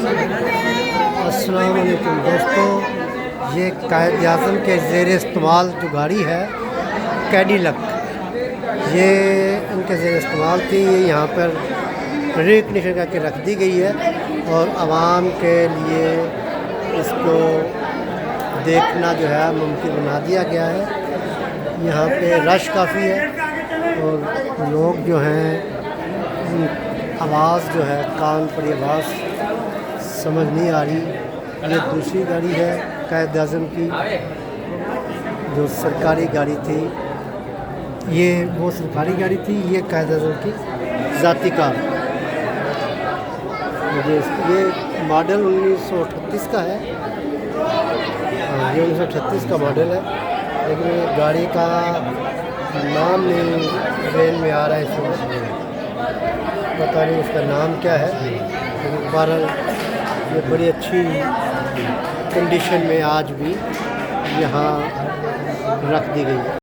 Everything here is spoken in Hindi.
अस्सलाम वालेकुम दोस्तों, ये कायद-ए-आज़म के ज़ेर इस्तेमाल जो गाड़ी है कैडिलक, ये इनके ज़ेर इस्तेमाल थी। ये यहाँ पर रिकग्निशन करके रख दी गई है और आवाम के लिए इसको देखना जो है मुमकिन बना दिया गया है। यहाँ पे रश काफ़ी है और लोग जो हैं आवाज़ जो है कान पर ये आवाज़ समझ नहीं आ रही। ये दूसरी गाड़ी है कायद-ए-आज़म की जो सरकारी गाड़ी थी। ये वो सरकारी गाड़ी थी, ये कायद-ए-आज़म की ज़ाती कार। ये मॉडल 1938 का है। ये 1938 का मॉडल है, लेकिन ये गाड़ी का नाम नहीं ट्रेन में आ रहा है। इसमें पता नहीं उसका नाम क्या है, लेकिन बहरहाल ये बड़ी अच्छी कंडीशन में आज भी यहाँ रख दी गई है।